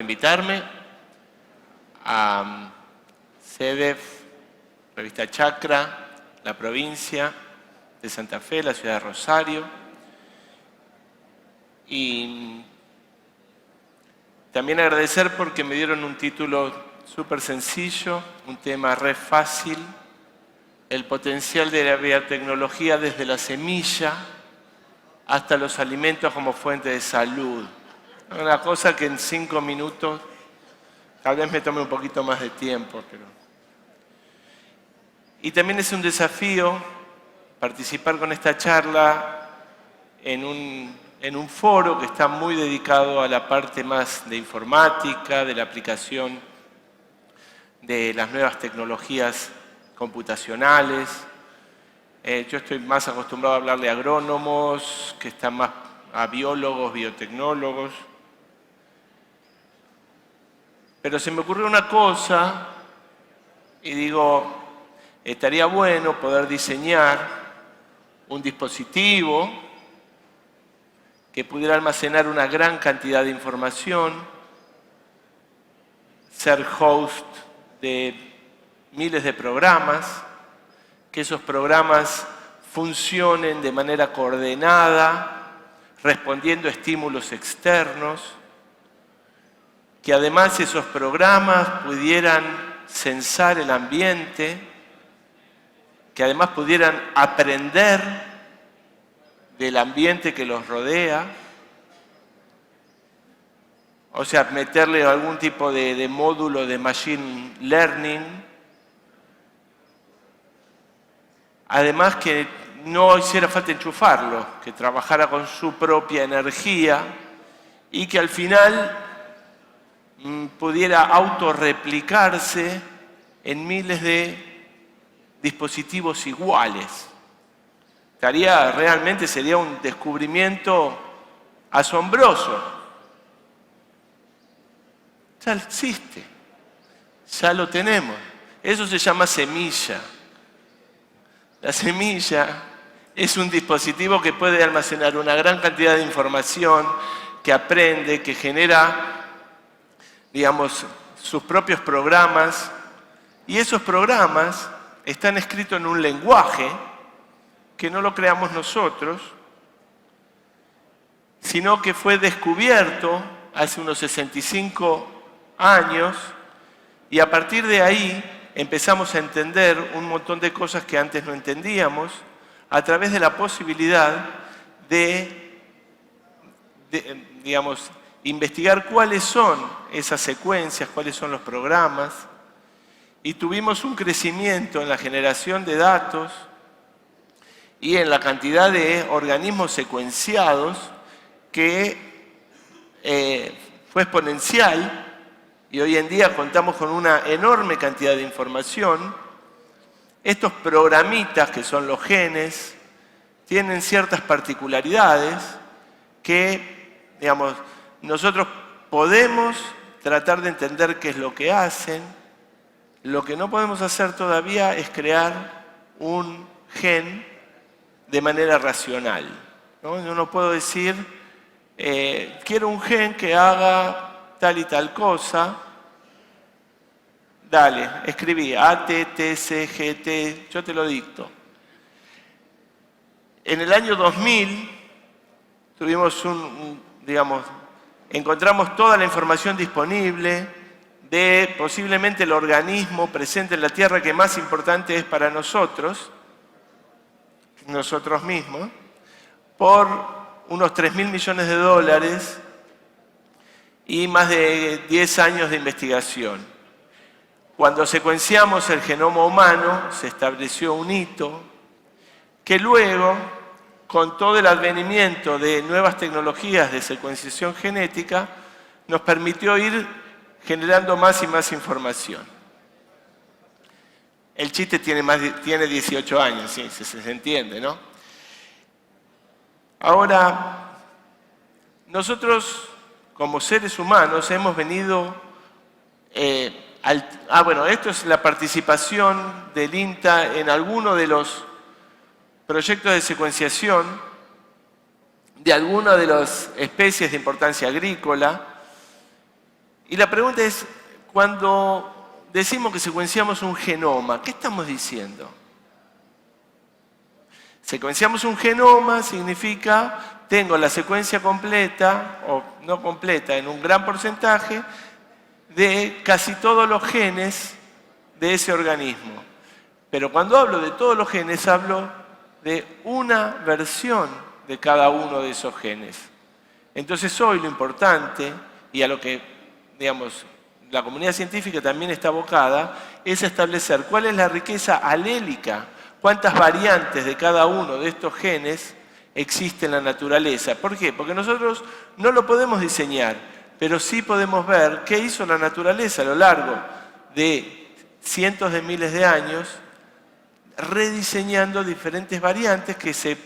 invitarme, a CEDEF, Revista Chacra, la provincia de Santa Fe, la ciudad de Rosario. Y también agradecer porque me dieron un título súper sencillo, un tema re fácil, el potencial de la biotecnología desde la semilla hasta los alimentos como fuente de salud. Una cosa que en 5 minutos, tal vez me tome un poquito más de tiempo, pero... Y también es un desafío participar con esta charla en un foro que está muy dedicado a la parte más de informática, de la aplicación de las nuevas tecnologías computacionales. Yo estoy más acostumbrado a hablarle a agrónomos, que están más a biólogos, biotecnólogos. Pero se me ocurrió una cosa y digo, estaría bueno poder diseñar un dispositivo que pudiera almacenar una gran cantidad de información, ser host de miles de programas, que esos programas funcionen de manera coordenada, respondiendo a estímulos externos, que además esos programas pudieran censar el ambiente, que además pudieran aprender del ambiente que los rodea, o sea, meterle algún tipo de módulo de machine learning, además que no hiciera falta enchufarlo, que trabajara con su propia energía y que al final pudiera autorreplicarse en miles de dispositivos iguales. Realmente sería un descubrimiento asombroso. Ya existe, ya lo tenemos. Eso se llama semilla. La semilla es un dispositivo que puede almacenar una gran cantidad de información, que aprende, que genera, digamos, sus propios programas, y esos programas están escritos en un lenguaje que no lo creamos nosotros, sino que fue descubierto hace unos 65 años, y a partir de ahí empezamos a entender un montón de cosas que antes no entendíamos a través de la posibilidad de digamos, investigar cuáles son esas secuencias, cuáles son los programas, y tuvimos un crecimiento en la generación de datos y en la cantidad de organismos secuenciados que fue exponencial, y hoy en día contamos con una enorme cantidad de información. Estos programitas, que son los genes, tienen ciertas particularidades que, digamos, nosotros podemos tratar de entender qué es lo que hacen. Lo que no podemos hacer todavía es crear un gen de manera racional, ¿no? Yo no puedo decir, quiero un gen que haga tal y tal cosa. Dale, escribí A, T, T, C, G, T, yo te lo dicto. En el año 2000 tuvimos encontramos toda la información disponible de posiblemente el organismo presente en la Tierra que más importante es para nosotros mismos, por unos 3.000 millones de dólares y más de 10 años de investigación. Cuando secuenciamos el genoma humano, se estableció un hito que luego, con todo el advenimiento de nuevas tecnologías de secuenciación genética, nos permitió ir generando más y más información. El chiste tiene 18 años, sí, se entiende, ¿no? Ahora, nosotros como seres humanos hemos venido... esto es la participación del INTA en alguno de los proyectos de secuenciación de alguna de las especies de importancia agrícola. Y la pregunta es, cuando decimos que secuenciamos un genoma, ¿qué estamos diciendo? Secuenciamos un genoma significa, tengo la secuencia completa, o no completa, en un gran porcentaje, de casi todos los genes de ese organismo. Pero cuando hablo de todos los genes, hablo de una versión de cada uno de esos genes. Entonces hoy lo importante, y a lo que, digamos, la comunidad científica también está abocada, es establecer cuál es la riqueza alélica, cuántas variantes de cada uno de estos genes existe en la naturaleza. ¿Por qué? Porque nosotros no lo podemos diseñar, pero sí podemos ver qué hizo la naturaleza a lo largo de cientos de miles de años, rediseñando diferentes variantes que se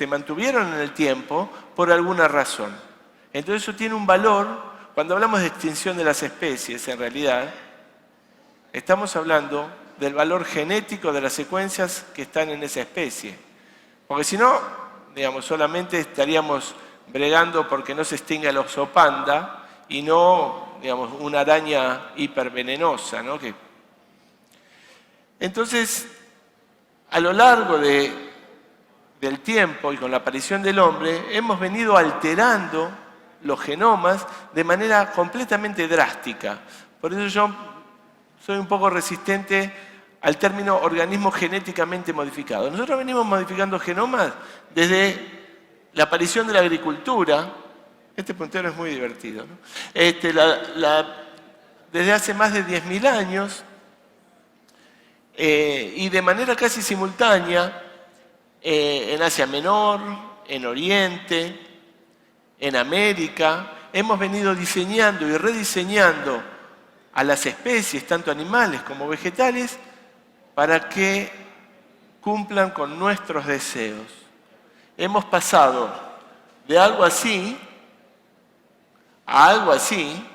mantuvieron en el tiempo por alguna razón. Entonces eso tiene un valor. Cuando hablamos de extinción de las especies, en realidad, estamos hablando del valor genético de las secuencias que están en esa especie. Porque si no, solamente estaríamos bregando porque no se extinga el oso panda y no, una araña hipervenenosa, ¿no? Entonces, a lo largo del tiempo y con la aparición del hombre, hemos venido alterando los genomas de manera completamente drástica. Por eso yo soy un poco resistente al término organismo genéticamente modificado. Nosotros venimos modificando genomas desde la aparición de la agricultura. Este puntero es muy divertido, ¿no? Desde hace más de 10.000 años, y de manera casi simultánea en Asia Menor, en Oriente, en América, hemos venido diseñando y rediseñando a las especies, tanto animales como vegetales, para que cumplan con nuestros deseos. Hemos pasado de algo así a algo así,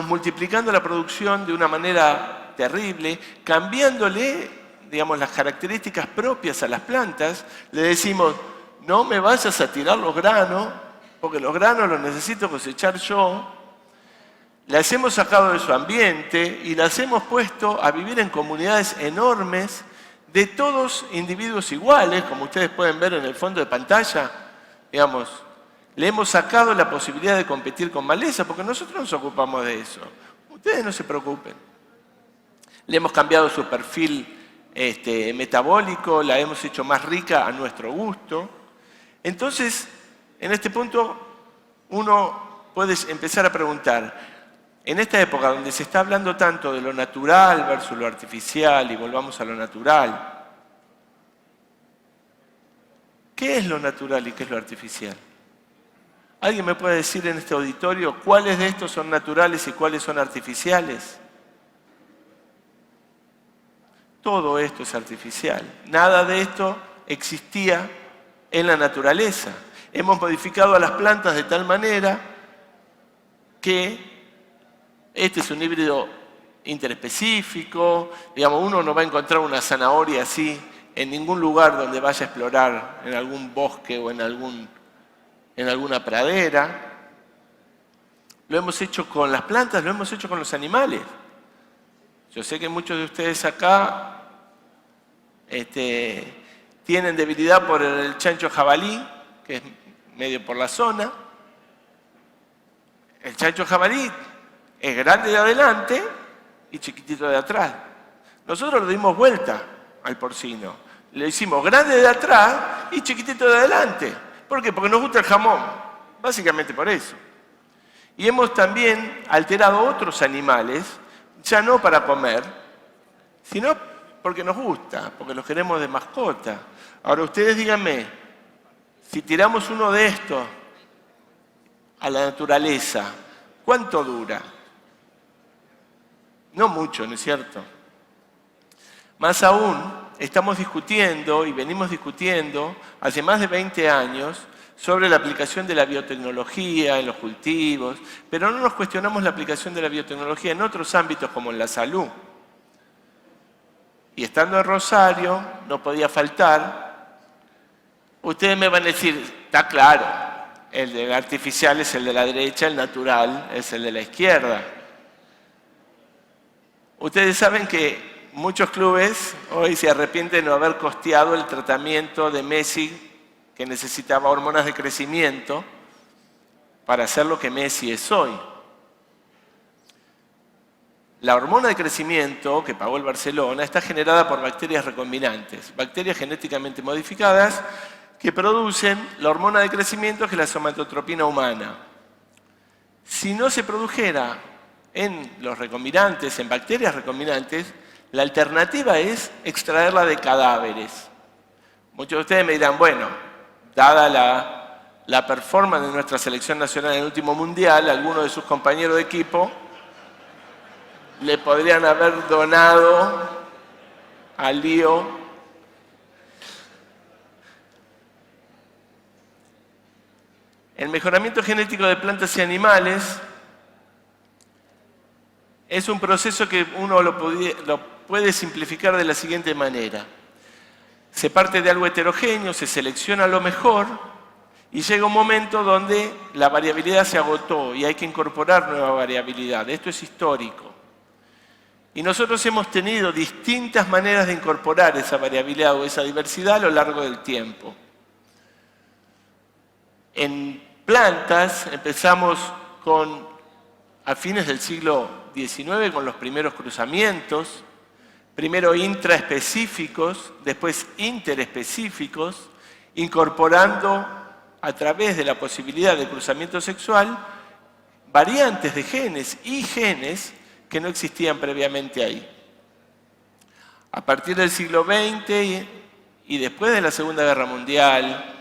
multiplicando la producción de una manera terrible, cambiándole, las características propias a las plantas. Le decimos, no me vayas a tirar los granos, porque los granos los necesito cosechar yo. Las hemos sacado de su ambiente y las hemos puesto a vivir en comunidades enormes de todos individuos iguales, como ustedes pueden ver en el fondo de pantalla. Le hemos sacado la posibilidad de competir con maleza, porque nosotros nos ocupamos de eso. Ustedes no se preocupen. Le hemos cambiado su perfil metabólico, la hemos hecho más rica a nuestro gusto. Entonces, en este punto, uno puede empezar a preguntar, en esta época donde se está hablando tanto de lo natural versus lo artificial, y volvamos a lo natural, ¿qué es lo natural y qué es lo artificial? ¿Alguien me puede decir en este auditorio cuáles de estos son naturales y cuáles son artificiales? Todo esto es artificial. Nada de esto existía en la naturaleza. Hemos modificado a las plantas de tal manera que este es un híbrido interespecífico. Uno no va a encontrar una zanahoria así en ningún lugar donde vaya a explorar, en algún bosque o en alguna pradera. Lo hemos hecho con las plantas, lo hemos hecho con los animales. Yo sé que muchos de ustedes acá tienen debilidad por el chancho jabalí, que es medio por la zona. El chancho jabalí es grande de adelante y chiquitito de atrás. Nosotros le dimos vuelta al porcino. Le hicimos grande de atrás y chiquitito de adelante. ¿Por qué? Porque nos gusta el jamón. Básicamente por eso. Y hemos también alterado otros animales, ya no para comer, sino porque nos gusta, porque los queremos de mascota. Ahora ustedes díganme, si tiramos uno de estos a la naturaleza, ¿cuánto dura? No mucho, ¿no es cierto? Más aún, estamos discutiendo y venimos discutiendo hace más de 20 años sobre la aplicación de la biotecnología en los cultivos, pero no nos cuestionamos la aplicación de la biotecnología en otros ámbitos como en la salud. Y estando en Rosario, no podía faltar Ustedes me van a decir, está claro, el artificial es el de la derecha, el natural es el de la izquierda. Ustedes saben que muchos clubes hoy se arrepienten de no haber costeado el tratamiento de Messi, que necesitaba hormonas de crecimiento, para ser lo que Messi es hoy. La hormona de crecimiento que pagó el Barcelona está generada por bacterias recombinantes, bacterias genéticamente modificadas que producen la hormona de crecimiento que es la somatotropina humana. Si no se produjera en los recombinantes, en bacterias recombinantes, la alternativa es extraerla de cadáveres. Muchos de ustedes me dirán, bueno, dada la performance de nuestra selección nacional en el último mundial, algunos de sus compañeros de equipo le podrían haber donado al lío. El mejoramiento genético de plantas y animales es un proceso que uno lo puede simplificar de la siguiente manera. Se parte de algo heterogéneo, se selecciona lo mejor y llega un momento donde la variabilidad se agotó y hay que incorporar nueva variabilidad. Esto es histórico. Y nosotros hemos tenido distintas maneras de incorporar esa variabilidad o esa diversidad a lo largo del tiempo. En plantas empezamos a fines del siglo XIX con los primeros cruzamientos, primero intraespecíficos, después interespecíficos, incorporando a través de la posibilidad de cruzamiento sexual variantes de genes y genes que no existían previamente ahí. A partir del siglo XX y después de la Segunda Guerra Mundial,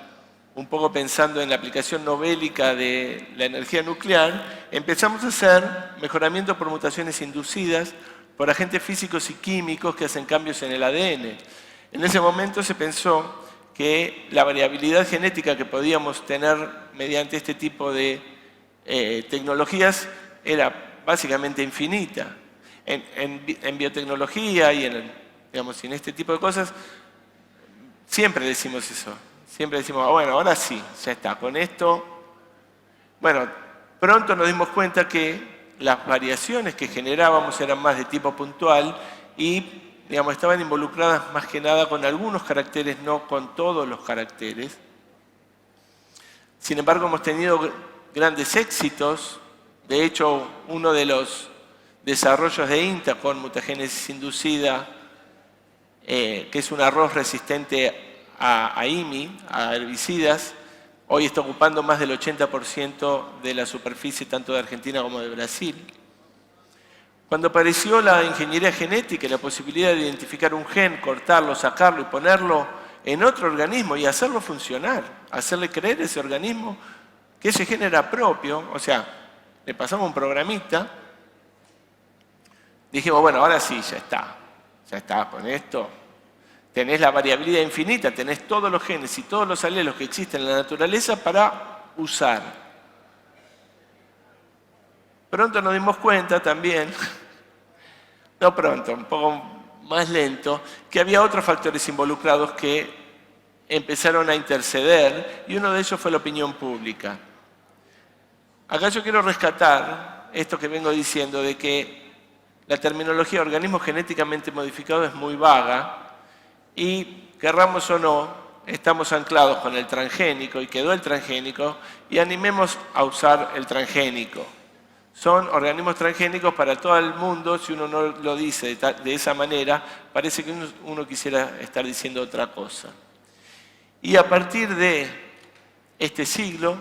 un poco pensando en la aplicación no bélica de la energía nuclear, empezamos a hacer mejoramiento por mutaciones inducidas por agentes físicos y químicos que hacen cambios en el ADN. En ese momento se pensó que la variabilidad genética que podíamos tener mediante este tipo de tecnologías era básicamente infinita. En biotecnología y en este tipo de cosas siempre decimos eso. Siempre decimos, bueno, ahora sí, ya está, con esto. Bueno, pronto nos dimos cuenta que las variaciones que generábamos eran más de tipo puntual y, estaban involucradas más que nada con algunos caracteres, no con todos los caracteres. Sin embargo, hemos tenido grandes éxitos. De hecho, uno de los desarrollos de INTA con mutagénesis inducida, que es un arroz resistente a IMI, a herbicidas, hoy está ocupando más del 80% de la superficie tanto de Argentina como de Brasil. Cuando apareció la ingeniería genética y la posibilidad de identificar un gen, cortarlo, sacarlo y ponerlo en otro organismo y hacerlo funcionar, hacerle creer a ese organismo que ese gen era propio, o sea, le pasamos un programita, dijimos, bueno, ahora sí, ya está, con esto. Tenés la variabilidad infinita, tenés todos los genes y todos los alelos que existen en la naturaleza para usar. Pronto nos dimos cuenta también, no pronto, un poco más lento, que había otros factores involucrados que empezaron a interceder y uno de ellos fue la opinión pública. Acá yo quiero rescatar esto que vengo diciendo de que la terminología organismo genéticamente modificado es muy vaga. Y, querramos o no, estamos anclados con el transgénico y quedó el transgénico y animemos a usar el transgénico. Son organismos transgénicos para todo el mundo, si uno no lo dice de esa manera, parece que uno quisiera estar diciendo otra cosa. Y a partir de este siglo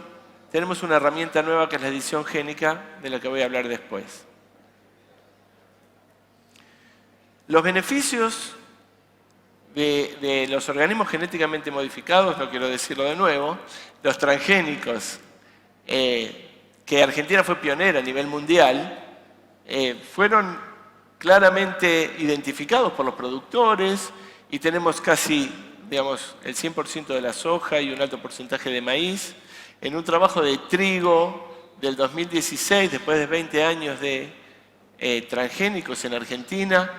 tenemos una herramienta nueva que es la edición génica, de la que voy a hablar después. Los beneficios de los organismos genéticamente modificados, no quiero decirlo de nuevo, los transgénicos, que Argentina fue pionera a nivel mundial, fueron claramente identificados por los productores y tenemos casi, el 100% de la soja y un alto porcentaje de maíz. En un trabajo de trigo del 2016, después de 20 años de transgénicos en Argentina,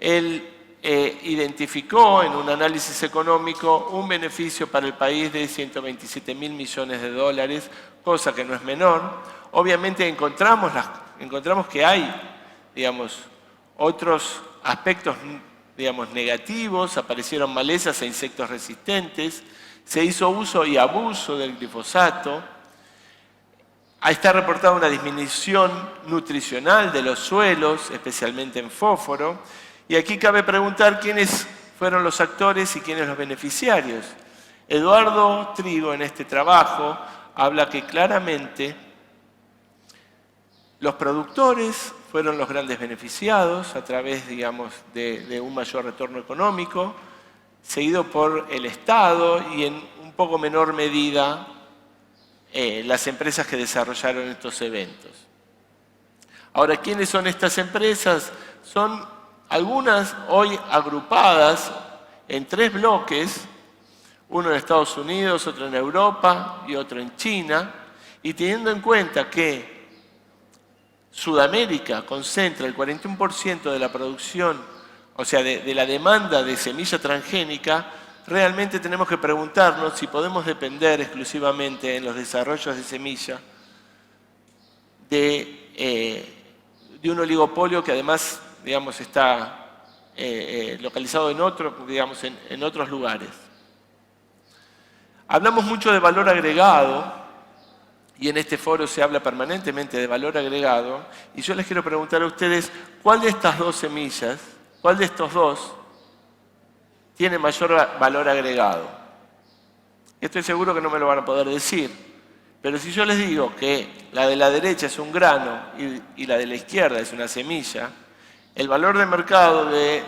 el identificó en un análisis económico un beneficio para el país de 127.000 millones de dólares, cosa que no es menor. Obviamente encontramos que hay, digamos, otros aspectos, digamos, negativos, aparecieron malezas e insectos resistentes, se hizo uso y abuso del glifosato, está reportada una disminución nutricional de los suelos, especialmente en fósforo, y aquí cabe preguntar quiénes fueron los actores y quiénes los beneficiarios. Eduardo Trigo en este trabajo habla que claramente los productores fueron los grandes beneficiados a través, digamos, de un mayor retorno económico, seguido por el Estado y en un poco menor medida las empresas que desarrollaron estos eventos. Ahora, ¿quiénes son estas empresas? Son algunas hoy agrupadas en 3 bloques, uno en Estados Unidos, otro en Europa y otro en China, y teniendo en cuenta que Sudamérica concentra el 41% de la producción, o sea, de la demanda de semilla transgénica, realmente tenemos que preguntarnos si podemos depender exclusivamente en los desarrollos de semilla de un oligopolio que además, digamos, está localizado en otros lugares. Hablamos mucho de valor agregado y en este foro se habla permanentemente de valor agregado y yo les quiero preguntar a ustedes cuál de estas 2 semillas, cuál de estos 2 tiene mayor valor agregado. Estoy seguro que no me lo van a poder decir, pero si yo les digo que la de la derecha es un grano y la de la izquierda es una semilla, el valor de mercado de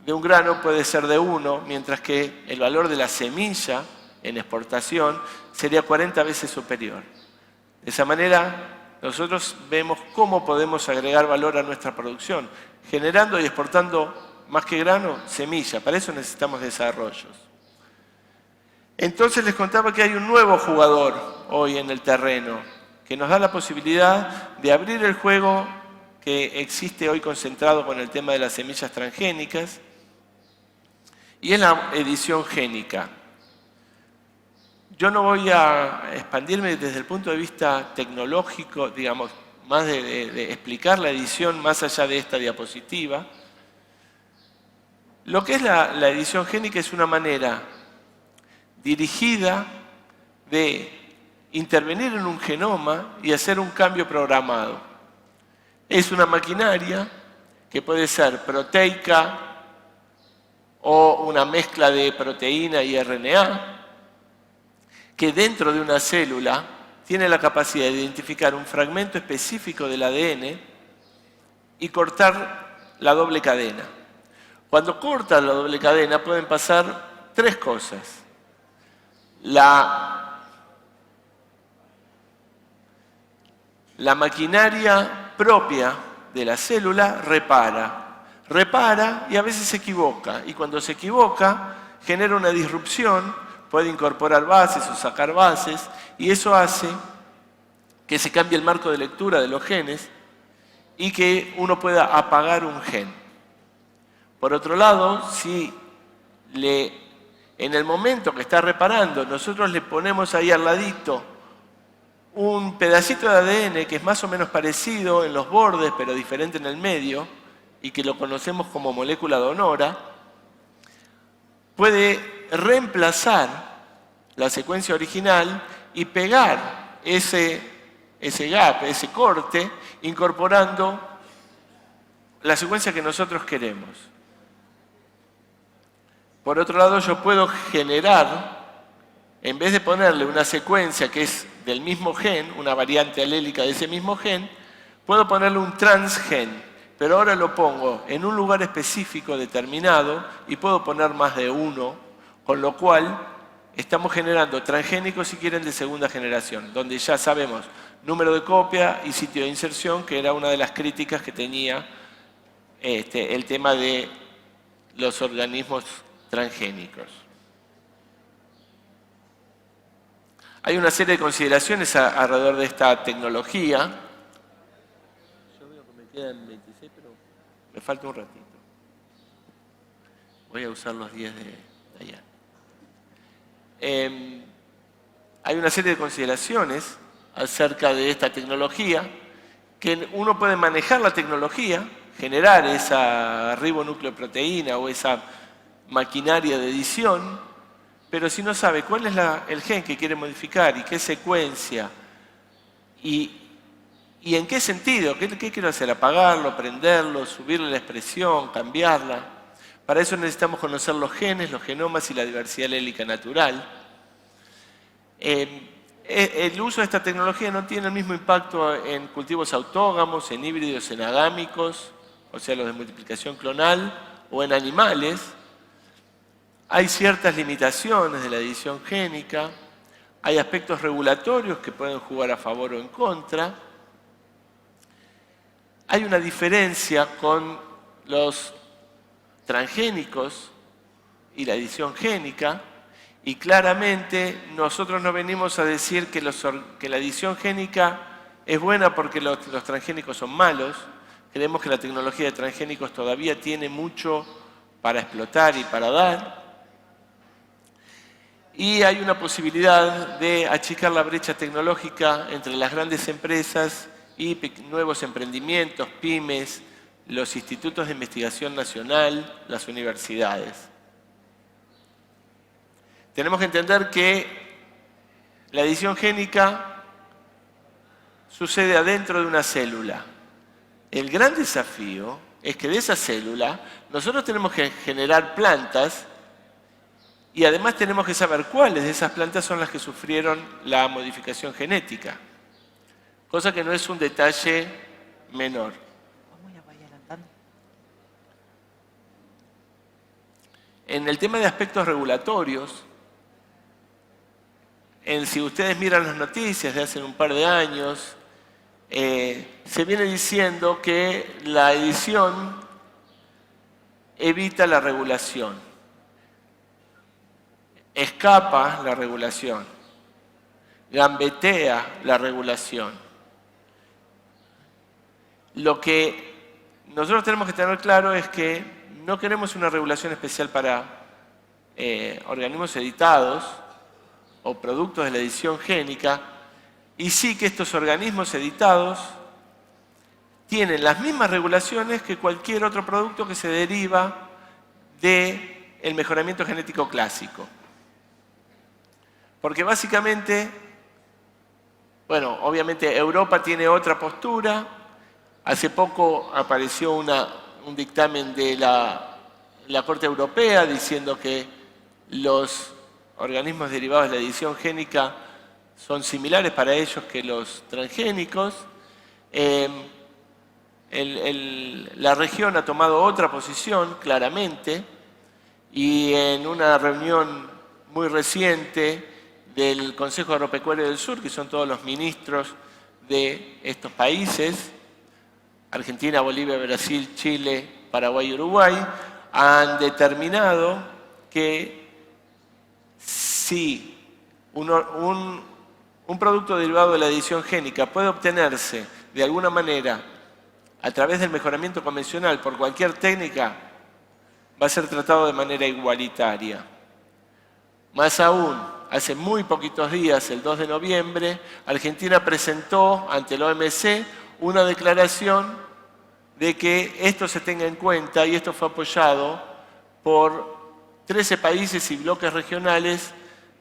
un grano puede ser de 1, mientras que el valor de la semilla en exportación sería 40 veces superior. De esa manera, nosotros vemos cómo podemos agregar valor a nuestra producción, generando y exportando más que grano, semilla. Para eso necesitamos desarrollos. Entonces les contaba que hay un nuevo jugador hoy en el terreno, que nos da la posibilidad de abrir el juego que existe hoy concentrado con el tema de las semillas transgénicas, y es la edición génica. Yo no voy a expandirme desde el punto de vista tecnológico, digamos, más de explicar la edición más allá de esta diapositiva. Lo que es la edición génica es una manera dirigida de intervenir en un genoma y hacer un cambio programado. Es una maquinaria que puede ser proteica o una mezcla de proteína y RNA, que dentro de una célula tiene la capacidad de identificar un fragmento específico del ADN y cortar la doble cadena. Cuando corta la doble cadena pueden pasar 3 cosas. La maquinaria propia de la célula repara y a veces se equivoca. Y cuando se equivoca genera una disrupción, puede incorporar bases o sacar bases y eso hace que se cambie el marco de lectura de los genes y que uno pueda apagar un gen. Por otro lado, si en el momento que está reparando nosotros le ponemos ahí al ladito un pedacito de ADN que es más o menos parecido en los bordes pero diferente en el medio y que lo conocemos como molécula donora, puede reemplazar la secuencia original y pegar ese gap, ese corte, incorporando la secuencia que nosotros queremos. Por otro lado, yo puedo generar, en vez de ponerle una secuencia que es del mismo gen, una variante alélica de ese mismo gen, puedo ponerle un transgen, pero ahora lo pongo en un lugar específico determinado y puedo poner más de uno, con lo cual estamos generando transgénicos, si quieren, de segunda generación, donde ya sabemos número de copia y sitio de inserción, que era una de las críticas que tenía el tema de los organismos transgénicos. Hay una serie de consideraciones alrededor de esta tecnología. Yo veo que me quedan 26, pero me falta un ratito. Voy a usar los 10 de allá. Hay una serie de consideraciones acerca de esta tecnología, que uno puede manejar la tecnología, generar esa ribonúcleoproteína o esa maquinaria de edición, pero si no sabe cuál es el gen que quiere modificar y qué secuencia y en qué sentido, qué quiero hacer, apagarlo, prenderlo, subirle la expresión, cambiarla. Para eso necesitamos conocer los genes, los genomas y la diversidad alélica natural. El uso de esta tecnología no tiene el mismo impacto en cultivos autógamos, en híbridos enagámicos, o sea, los de multiplicación clonal, o en animales. Hay ciertas limitaciones de la edición génica, hay aspectos regulatorios que pueden jugar a favor o en contra. Hay una diferencia con los transgénicos y la edición génica, y claramente nosotros no venimos a decir que la edición génica es buena porque los transgénicos son malos. Creemos que la tecnología de transgénicos todavía tiene mucho para explotar y para dar. Y hay una posibilidad de achicar la brecha tecnológica entre las grandes empresas y nuevos emprendimientos, pymes, los institutos de investigación nacional, las universidades. Tenemos que entender que la edición génica sucede adentro de una célula. El gran desafío es que de esa célula nosotros tenemos que generar plantas y además tenemos que saber cuáles de esas plantas son las que sufrieron la modificación genética, cosa que no es un detalle menor. En el tema de aspectos regulatorios, si ustedes miran las noticias de hace un par de años, se viene diciendo que la edición evita la regulación, escapa la regulación, gambetea la regulación. Lo que nosotros tenemos que tener claro es que no queremos una regulación especial para organismos editados o productos de la edición génica, y sí que estos organismos editados tienen las mismas regulaciones que cualquier otro producto que se deriva del mejoramiento genético clásico. Porque básicamente, bueno, obviamente Europa tiene otra postura. Hace poco apareció un dictamen de la Corte Europea diciendo que los organismos derivados de la edición génica son similares para ellos que los transgénicos. La región ha tomado otra posición, claramente, y en una reunión muy reciente del Consejo Agropecuario del Sur, que son todos los ministros de estos países, Argentina, Bolivia, Brasil, Chile, Paraguay y Uruguay, han determinado que si un producto derivado de la edición génica puede obtenerse de alguna manera a través del mejoramiento convencional por cualquier técnica, va a ser tratado de manera igualitaria. Más aún, hace muy poquitos días, el 2 de noviembre, Argentina presentó ante la OMC una declaración de que esto se tenga en cuenta, y esto fue apoyado por 13 países y bloques regionales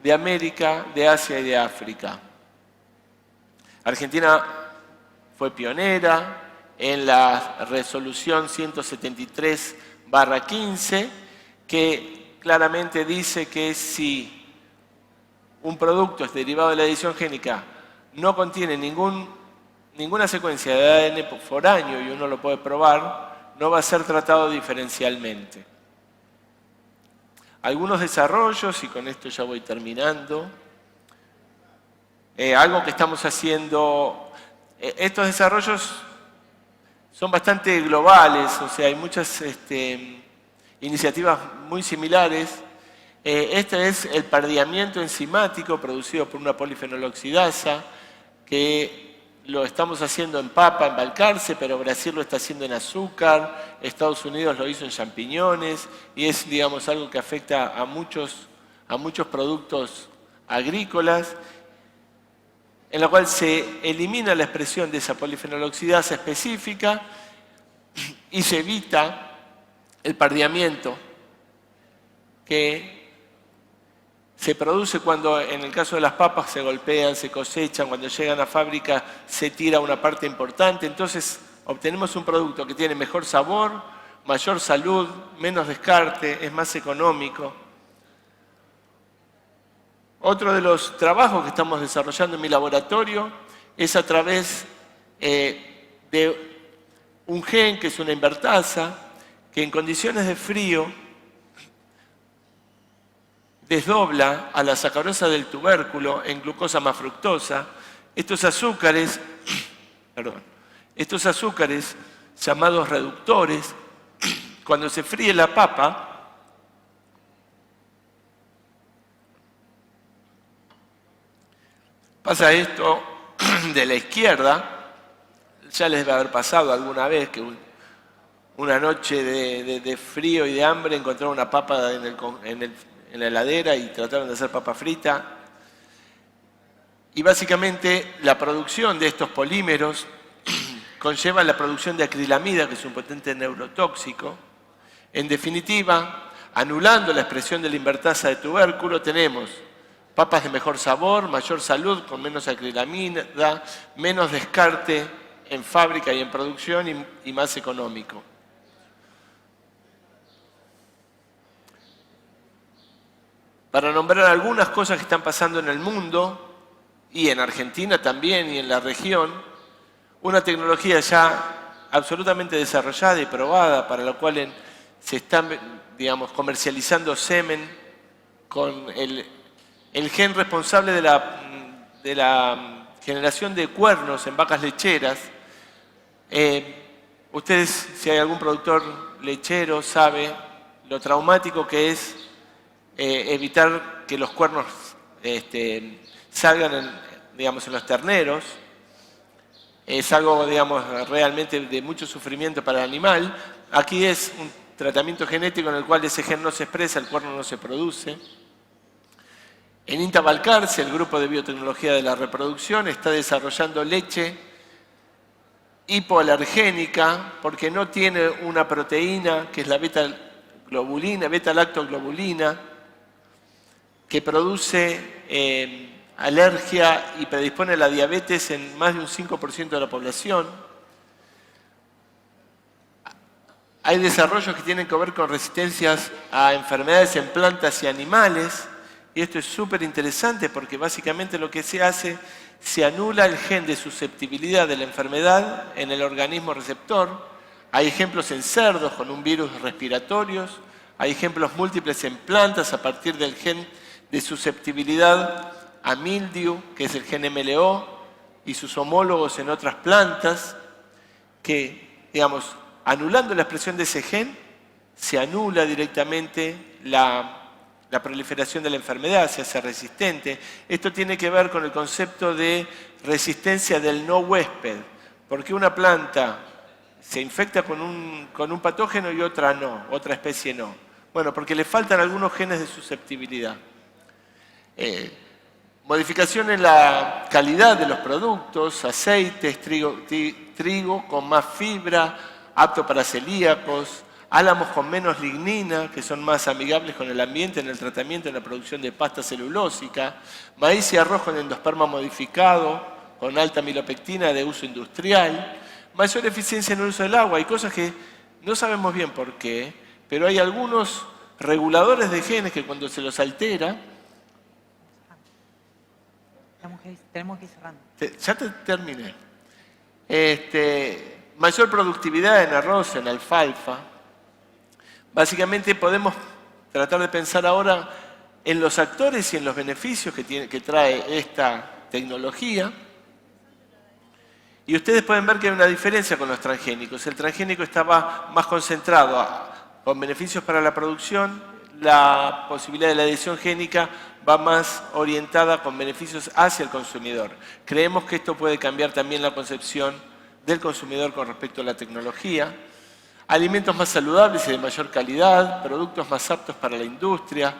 de América, de Asia y de África. Argentina fue pionera en la resolución 173/15, que claramente dice que si un producto es derivado de la edición génica no contiene ninguna secuencia de ADN foráneo y uno lo puede probar, no va a ser tratado diferencialmente. Algunos desarrollos, y con esto ya voy terminando, algo que estamos haciendo, estos desarrollos son bastante globales, o sea, hay muchas iniciativas muy similares. Este es el pardeamiento enzimático producido por una polifenoloxidasa que lo estamos haciendo en papa, en Balcarce, pero Brasil lo está haciendo en azúcar, Estados Unidos lo hizo en champiñones, y es, digamos, algo que afecta a muchos productos agrícolas, en la cual se elimina la expresión de esa polifenoloxidasa específica y se evita el pardeamiento que se produce cuando, en el caso de las papas, se golpean, se cosechan, cuando llegan a fábrica se tira una parte importante. Entonces obtenemos un producto que tiene mejor sabor, mayor salud, menos descarte, es más económico. Otro de los trabajos que estamos desarrollando en mi laboratorio es a través de un gen que es una invertasa, que en condiciones de frío desdobla a la sacarosa del tubérculo en glucosa más fructosa. Estos azúcares llamados reductores, cuando se fríe la papa, pasa esto de la izquierda, ya les debe haber pasado alguna vez que una noche de frío y de hambre encontraron una papa en la heladera y trataron de hacer papa frita. Y básicamente la producción de estos polímeros conlleva la producción de acrilamida, que es un potente neurotóxico. En definitiva, anulando la expresión de la invertasa de tubérculo, tenemos papas de mejor sabor, mayor salud, con menos acrilamida, menos descarte en fábrica y en producción y más económico. Para nombrar algunas cosas que están pasando en el mundo, y en Argentina también, y en la región, una tecnología ya absolutamente desarrollada y probada, para la cual se están, digamos, comercializando semen con el gen responsable de la generación de cuernos en vacas lecheras. Ustedes, si hay algún productor lechero, sabe lo traumático que es evitar que los cuernos salgan en los terneros. Es algo, digamos, realmente de mucho sufrimiento para el animal. Aquí es un tratamiento genético en el cual ese gen no se expresa, el cuerno no se produce. En INTA Balcarce, el grupo de biotecnología de la reproducción, está desarrollando leche hipoalergénica porque no tiene una proteína que es la beta-lactoglobulina, que produce alergia y predispone a la diabetes en más de un 5% de la población. Hay desarrollos que tienen que ver con resistencias a enfermedades en plantas y animales, y esto es súper interesante porque básicamente lo que se hace, se anula el gen de susceptibilidad de la enfermedad en el organismo receptor. Hay ejemplos en cerdos con un virus respiratorios, hay ejemplos múltiples en plantas a partir del gen de susceptibilidad a mildiu, que es el gen MLO, y sus homólogos en otras plantas, que, digamos, anulando la expresión de ese gen, se anula directamente la proliferación de la enfermedad, se hace resistente. Esto tiene que ver con el concepto de resistencia del no huésped, porque una planta se infecta con un patógeno y otra no, otra especie no. Bueno, porque le faltan algunos genes de susceptibilidad. Modificación en la calidad de los productos, aceites, trigo con más fibra, apto para celíacos, álamos con menos lignina, que son más amigables con el ambiente en el tratamiento y en la producción de pasta celulósica, maíz y arroz con endosperma modificado, con alta milopectina de uso industrial, mayor eficiencia en el uso del agua. Hay cosas que no sabemos bien por qué, pero hay algunos reguladores de genes que cuando se los altera... Tenemos que ir cerrando. Ya terminé. Mayor productividad en arroz, en alfalfa. Básicamente podemos tratar de pensar ahora en los actores y en los beneficios que trae esta tecnología. Y ustedes pueden ver que hay una diferencia con los transgénicos. El transgénico estaba más concentrado con beneficios para la producción, la posibilidad de la edición génica va más orientada con beneficios hacia el consumidor. Creemos que esto puede cambiar también la concepción del consumidor con respecto a la tecnología. Alimentos más saludables y de mayor calidad, productos más aptos para la industria,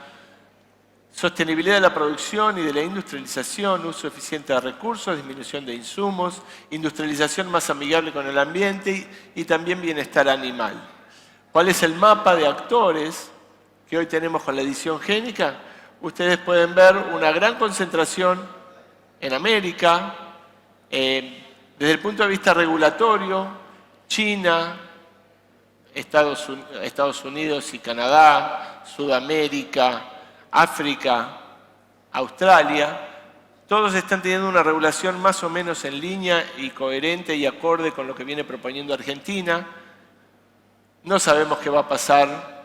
sostenibilidad de la producción y de la industrialización, uso eficiente de recursos, disminución de insumos, industrialización más amigable con el ambiente y también bienestar animal. ¿Cuál es el mapa de actores que hoy tenemos con la edición génica? Ustedes pueden ver una gran concentración en América, desde el punto de vista regulatorio, China, Estados Unidos y Canadá, Sudamérica, África, Australia, todos están teniendo una regulación más o menos en línea y coherente y acorde con lo que viene proponiendo Argentina. No sabemos qué va a pasar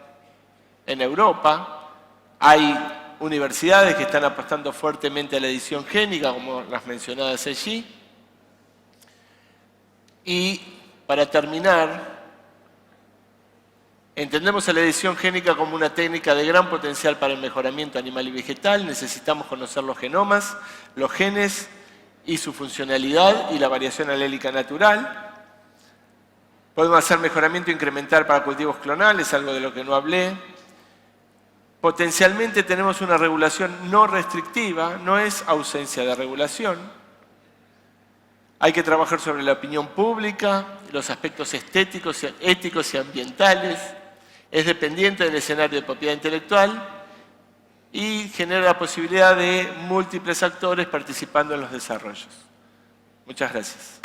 en Europa. Hay universidades que están apostando fuertemente a la edición génica, como las mencionadas allí. Y para terminar, entendemos a la edición génica como una técnica de gran potencial para el mejoramiento animal y vegetal. Necesitamos conocer los genomas, los genes y su funcionalidad y la variación alélica natural. Podemos hacer mejoramiento incremental para cultivos clonales, algo de lo que no hablé. Potencialmente tenemos una regulación no restrictiva, no es ausencia de regulación. Hay que trabajar sobre la opinión pública, los aspectos estéticos, éticos y ambientales. Es dependiente del escenario de propiedad intelectual y genera la posibilidad de múltiples actores participando en los desarrollos. Muchas gracias.